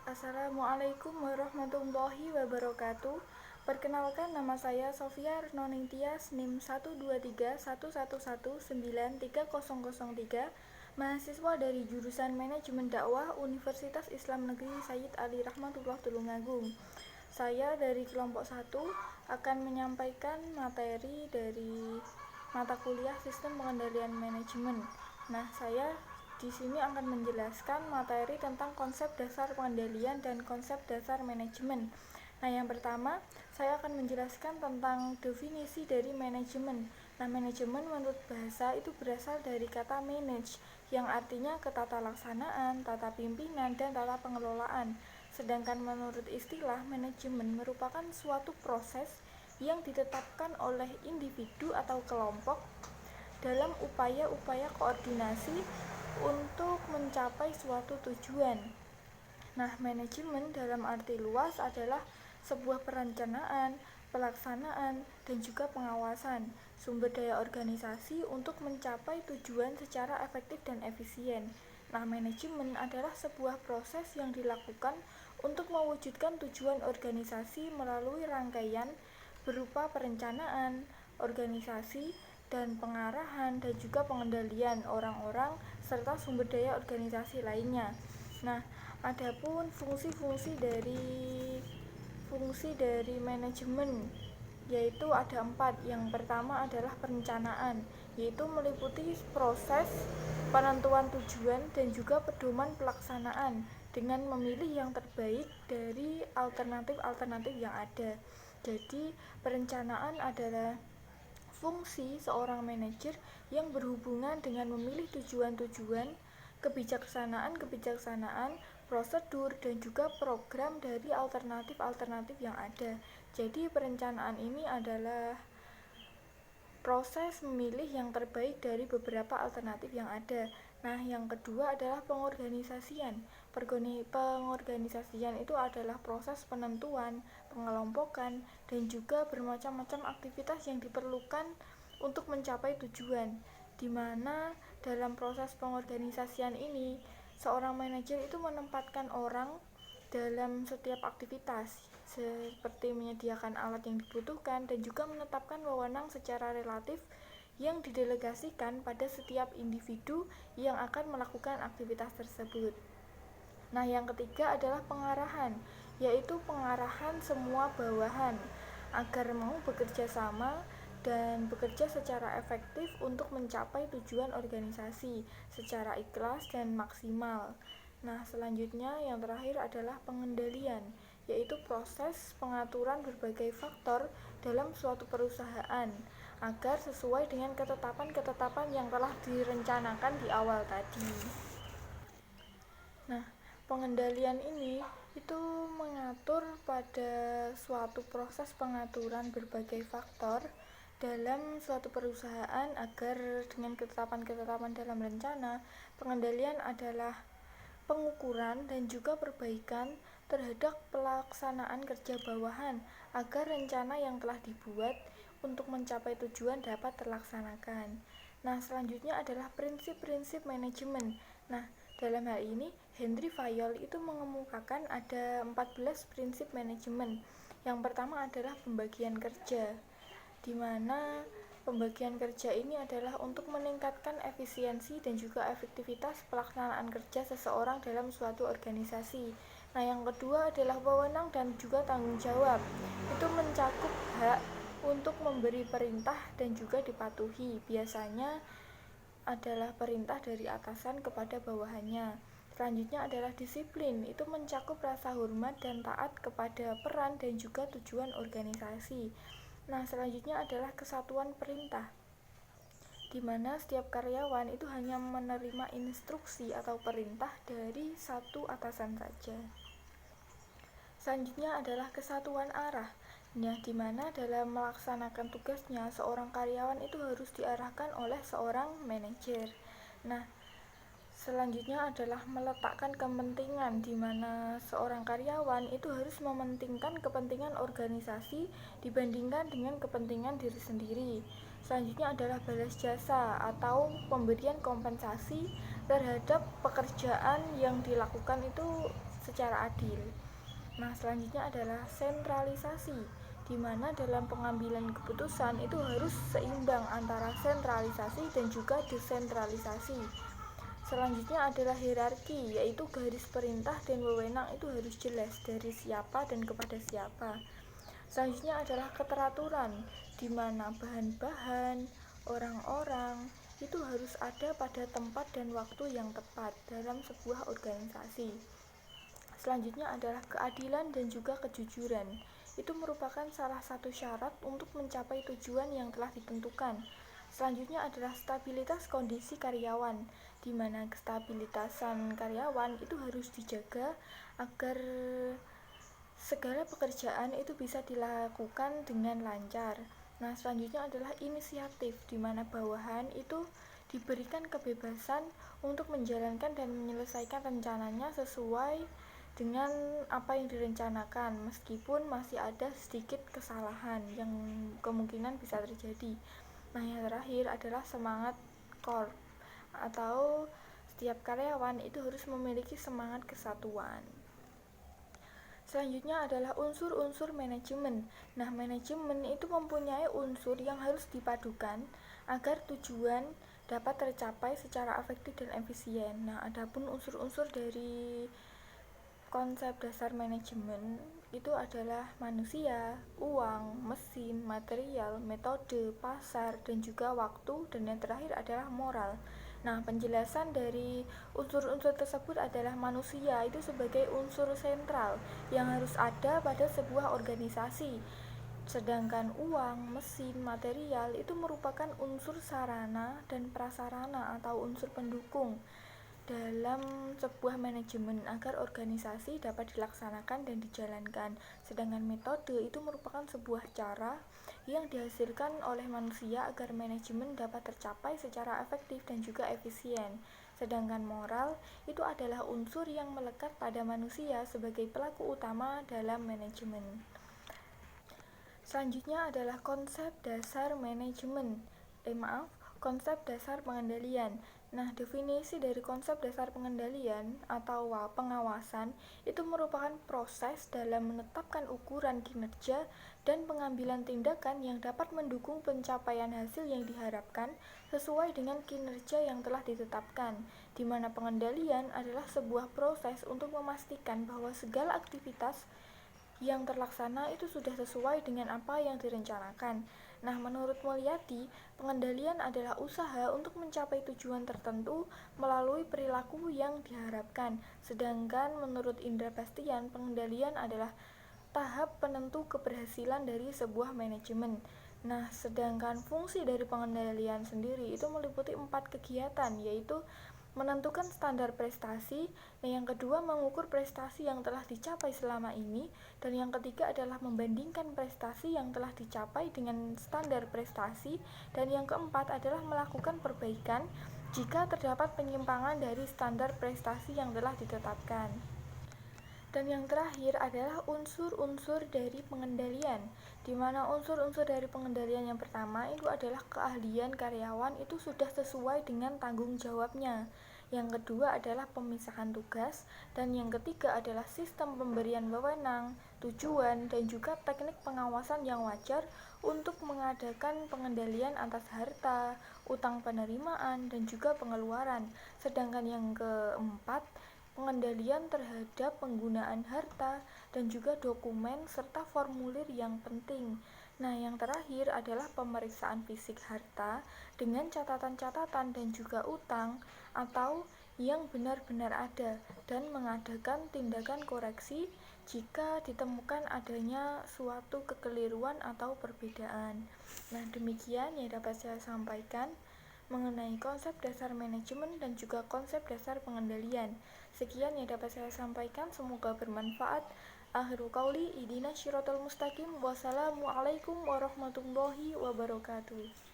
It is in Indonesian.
Assalamualaikum warahmatullahi wabarakatuh. Perkenalkan, nama saya Sofia Noningtyas, NIM 12311193003, mahasiswa dari jurusan Manajemen Dakwah Universitas Islam Negeri Sayyid Ali Rahmatullah Tulungagung. Saya dari kelompok 1 akan menyampaikan materi dari mata kuliah Sistem Pengendalian Manajemen. Nah, saya di sini akan menjelaskan materi tentang konsep dasar pengendalian dan konsep dasar manajemen. Nah, yang pertama, saya akan menjelaskan tentang definisi dari manajemen. Nah, manajemen menurut bahasa itu berasal dari kata manage, yang artinya ketatalaksanaan, tata pimpinan, dan tata pengelolaan. Sedangkan menurut istilah, manajemen merupakan suatu proses yang ditetapkan oleh individu atau kelompok dalam upaya-upaya koordinasi untuk mencapai suatu tujuan. Nah, manajemen dalam arti luas adalah sebuah perencanaan, pelaksanaan, dan juga pengawasan sumber daya organisasi untuk mencapai tujuan secara efektif dan efisien. Nah, manajemen adalah sebuah proses yang dilakukan untuk mewujudkan tujuan organisasi melalui rangkaian berupa perencanaan, organisasi, dan pengarahan, dan juga pengendalian orang-orang serta sumber daya organisasi lainnya. Nah, adapun fungsi-fungsi dari manajemen yaitu ada 4. Yang pertama adalah perencanaan, yaitu meliputi proses penentuan tujuan dan juga pedoman pelaksanaan dengan memilih yang terbaik dari alternatif-alternatif yang ada. Jadi, perencanaan adalah fungsi seorang manajer yang berhubungan dengan memilih tujuan-tujuan, kebijaksanaan, prosedur, dan juga program dari alternatif-alternatif yang ada. Jadi, perencanaan ini adalah proses memilih yang terbaik dari beberapa alternatif yang ada. Nah, yang kedua adalah pengorganisasian. Pengorganisasian itu adalah proses penentuan, pengelompokan, dan juga bermacam-macam aktivitas yang diperlukan untuk mencapai tujuan. Di mana dalam proses pengorganisasian ini, seorang manajer itu menempatkan orang dalam setiap aktivitas, seperti menyediakan alat yang dibutuhkan dan juga menetapkan wewenang secara relatif yang didelegasikan pada setiap individu yang akan melakukan aktivitas tersebut. Nah, yang ketiga adalah pengarahan, yaitu pengarahan semua bawahan agar mau bekerja sama dan bekerja secara efektif untuk mencapai tujuan organisasi secara ikhlas dan maksimal. Nah, selanjutnya yang terakhir adalah pengendalian, yaitu proses pengaturan berbagai faktor dalam suatu perusahaan agar sesuai dengan ketetapan-ketetapan yang telah direncanakan di awal tadi. Nah, pengendalian ini itu mengatur pada suatu proses pengaturan berbagai faktor dalam suatu perusahaan agar dengan ketetapan-ketetapan dalam rencana. Pengendalian adalah pengukuran dan juga perbaikan terhadap pelaksanaan kerja bawahan agar rencana yang telah dibuat untuk mencapai tujuan dapat terlaksanakan. Nah, selanjutnya adalah prinsip-prinsip manajemen. Nah, dalam hal ini Henry Fayol itu mengemukakan ada 14 prinsip manajemen. Yang pertama adalah pembagian kerja, di mana pembagian kerja ini adalah untuk meningkatkan efisiensi dan juga efektivitas pelaksanaan kerja seseorang dalam suatu organisasi. Nah, yang kedua adalah wewenang dan juga tanggung jawab. Itu mencakup hak untuk memberi perintah dan juga dipatuhi. Biasanya adalah perintah dari atasan kepada bawahannya. Selanjutnya adalah disiplin, itu mencakup rasa hormat dan taat kepada peran dan juga tujuan organisasi. Nah, selanjutnya adalah kesatuan perintah, di mana setiap karyawan itu hanya menerima instruksi atau perintah dari satu atasan saja. Selanjutnya adalah kesatuan arah, di mana dalam melaksanakan tugasnya seorang karyawan itu harus diarahkan oleh seorang manajer. Nah, selanjutnya adalah meletakkan kepentingan, di mana seorang karyawan itu harus mementingkan kepentingan organisasi dibandingkan dengan kepentingan diri sendiri. Selanjutnya adalah balas jasa atau pemberian kompensasi terhadap pekerjaan yang dilakukan itu secara adil. Nah, selanjutnya adalah sentralisasi, di mana dalam pengambilan keputusan itu harus seimbang antara sentralisasi dan juga desentralisasi. Selanjutnya adalah hierarki, yaitu garis perintah dan wewenang itu harus jelas dari siapa dan kepada siapa. Selanjutnya adalah keteraturan, di mana bahan-bahan, orang-orang itu harus ada pada tempat dan waktu yang tepat dalam sebuah organisasi. Selanjutnya adalah keadilan dan juga kejujuran. Itu merupakan salah satu syarat untuk mencapai tujuan yang telah ditentukan. Selanjutnya adalah stabilitas kondisi karyawan, di mana kestabilitasan karyawan itu harus dijaga agar segala pekerjaan itu bisa dilakukan dengan lancar. Nah, selanjutnya adalah inisiatif, di mana bawahan itu diberikan kebebasan untuk menjalankan dan menyelesaikan rencananya sesuai dengan apa yang direncanakan, meskipun masih ada sedikit kesalahan yang kemungkinan bisa terjadi. Nah, yang terakhir adalah semangat core, atau setiap karyawan itu harus memiliki semangat kesatuan. Selanjutnya adalah unsur-unsur manajemen. Nah, manajemen itu mempunyai unsur yang harus dipadukan agar tujuan dapat tercapai secara efektif dan efisien. Nah, adapun unsur-unsur dari konsep dasar manajemen itu adalah manusia, uang, mesin, material, metode, pasar, dan juga waktu, dan yang terakhir adalah moral. Nah, penjelasan dari unsur-unsur tersebut adalah manusia itu sebagai unsur sentral yang harus ada pada sebuah organisasi. Sedangkan uang, mesin, material itu merupakan unsur sarana dan prasarana atau unsur pendukung dalam sebuah manajemen agar organisasi dapat dilaksanakan dan dijalankan. Sedangkan metode itu merupakan sebuah cara yang dihasilkan oleh manusia agar manajemen dapat tercapai secara efektif dan juga efisien. Sedangkan moral itu adalah unsur yang melekat pada manusia sebagai pelaku utama dalam manajemen. Selanjutnya adalah konsep dasar manajemen. Konsep dasar pengendalian. Nah, definisi dari konsep dasar pengendalian atau pengawasan itu merupakan proses dalam menetapkan ukuran kinerja dan pengambilan tindakan yang dapat mendukung pencapaian hasil yang diharapkan sesuai dengan kinerja yang telah ditetapkan, di mana pengendalian adalah sebuah proses untuk memastikan bahwa segala aktivitas yang terlaksana itu sudah sesuai dengan apa yang direncanakan. Nah, menurut Mulyadi, pengendalian adalah usaha untuk mencapai tujuan tertentu melalui perilaku yang diharapkan. Sedangkan menurut Indra Bastian, pengendalian adalah tahap penentu keberhasilan dari sebuah manajemen. Nah, sedangkan fungsi dari pengendalian sendiri itu meliputi 4 kegiatan, yaitu menentukan standar prestasi, dan yang kedua mengukur prestasi yang telah dicapai selama ini, dan yang ketiga adalah membandingkan prestasi yang telah dicapai dengan standar prestasi, dan yang keempat adalah melakukan perbaikan jika terdapat penyimpangan dari standar prestasi yang telah ditetapkan. Dan yang terakhir adalah unsur-unsur dari pengendalian, di mana unsur-unsur dari pengendalian yang pertama itu adalah keahlian karyawan itu sudah sesuai dengan tanggung jawabnya. Yang kedua adalah pemisahan tugas, dan yang ketiga adalah sistem pemberian wewenang, tujuan, dan juga teknik pengawasan yang wajar untuk mengadakan pengendalian atas harta, utang penerimaan, dan juga pengeluaran. Sedangkan yang keempat, pengendalian terhadap penggunaan harta dan juga dokumen serta formulir yang penting. Nah, yang terakhir adalah pemeriksaan fisik harta dengan catatan-catatan dan juga utang atau yang benar-benar ada, dan mengadakan tindakan koreksi jika ditemukan adanya suatu kekeliruan atau perbedaan. Nah, demikian yang dapat saya sampaikan mengenai konsep dasar manajemen dan juga konsep dasar pengendalian. Sekian yang dapat saya sampaikan, semoga bermanfaat. Akhirul qauli, ihdinas syiratal mustaqim. Wassalamualaikum warahmatullahi wabarakatuh.